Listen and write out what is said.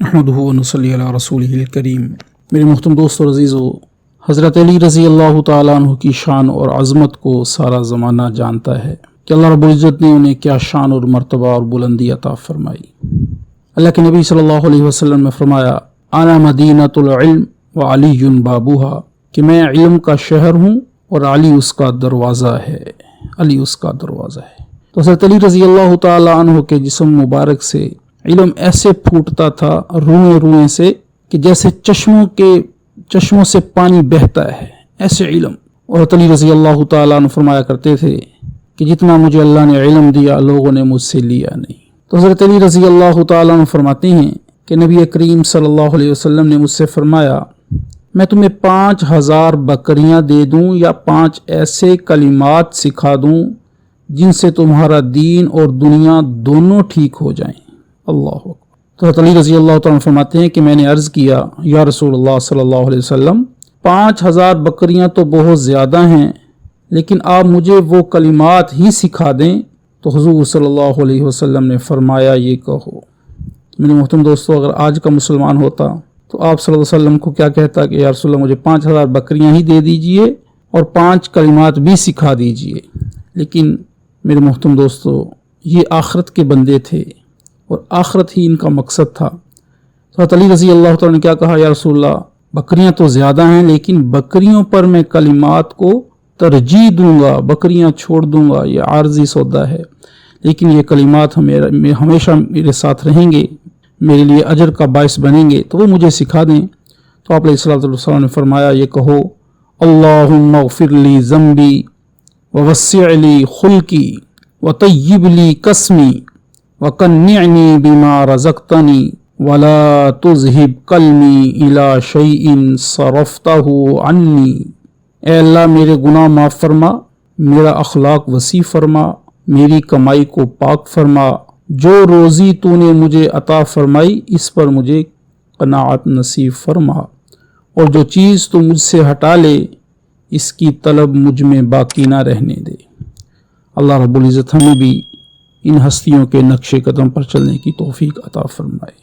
نحمدہ و نصلی علی رسولہ الکریم۔ میرے محترم دوست اور عزیزو، حضرت علی رضی اللہ تعالیٰ عنہ کی شان اور عظمت کو سارا زمانہ جانتا ہے کہ اللہ رب العزت نے انہیں کیا شان اور مرتبہ اور بلندی عطا فرمائی۔ اللہ کے نبی صلی اللہ علیہ وسلم نے فرمایا، انا مدینۃ العلم و علی بابوہا، کہ میں علم کا شہر ہوں اور علی اس کا دروازہ ہے، علی اس کا دروازہ ہے۔ تو حضرت علی رضی اللہ تعالیٰ عنہ کے جسم مبارک سے علم ایسے پھوٹتا تھا روئیں روئیں سے کہ جیسے چشموں سے پانی بہتا ہے، ایسے علم۔ اور حضرت علی رضی اللہ تعالیٰ عنہ فرمایا کرتے تھے کہ جتنا مجھے اللہ نے علم دیا لوگوں نے مجھ سے لیا نہیں۔ تو حضرت علی رضی اللہ تعالیٰ عنہ فرماتے ہیں کہ نبی کریم صلی اللہ علیہ وسلم نے مجھ سے فرمایا، میں تمہیں 5000 بکریاں دے دوں یا 5 ایسے کلمات سکھا دوں جن سے تمہارا دین اور دنیا دونوں ٹھیک ہو جائیں۔ اللہ اکبر۔ تو حضرت علی رضی اللہ تعالیٰ عنہ فرماتے ہیں کہ میں نے عرض کیا، یا رسول اللہ صلی اللہ علیہ وسلم، 5000 بکریاں تو بہت زیادہ ہیں، لیکن آپ مجھے وہ کلمات ہی سکھا دیں۔ تو حضور صلی اللہ علیہ وسلم نے فرمایا، یہ کہو۔ میرے محترم دوستو، اگر آج کا مسلمان ہوتا تو آپ صلی اللہ علیہ وسلم کو کیا کہتا کہ یا رسول اللہ مجھے 5000 بکریاں ہی دے دیجئے اور 5 کلمات بھی سکھا دیجئے۔ لیکن میرے محترم دوستو، یہ آخرت کے بندے تھے اور آخرت ہی ان کا مقصد تھا۔ تو حضرت علی رضی اللہ تعالیٰ نے کیا کہا، یا رسول اللہ بکریاں تو زیادہ ہیں لیکن بکریوں پر میں کلمات کو ترجیح دوں گا، بکریاں چھوڑ دوں گا، یہ عارضی سودا ہے، لیکن یہ کلمات ہمیشہ میرے ساتھ رہیں گے، میرے لیے اجر کا باعث بنیں گے، تو وہ مجھے سکھا دیں۔ تو آپ علیہ الصلوۃ والسلام نے فرمایا، یہ کہو، اللہم اغفر لی ذنبی ووسع لی خلقی وطیب لی قسمی وقنعنی بما رزقتنی ولا تذہب قلمی الی شیء صرفتہ عنی۔ اے اللہ میرے گناہ معاف فرما، میرا اخلاق وسیع فرما، میری کمائی کو پاک فرما، جو روزی تو نے مجھے عطا فرمائی اس پر مجھے قناعت نصیب فرما، اور جو چیز تو مجھ سے ہٹا لے اس کی طلب مجھ میں باقی نہ رہنے دے۔ اللہ رب العزت ہمیں بھی ان ہستیوں کے نقش قدم پر چلنے کی توفیق عطا فرمائے۔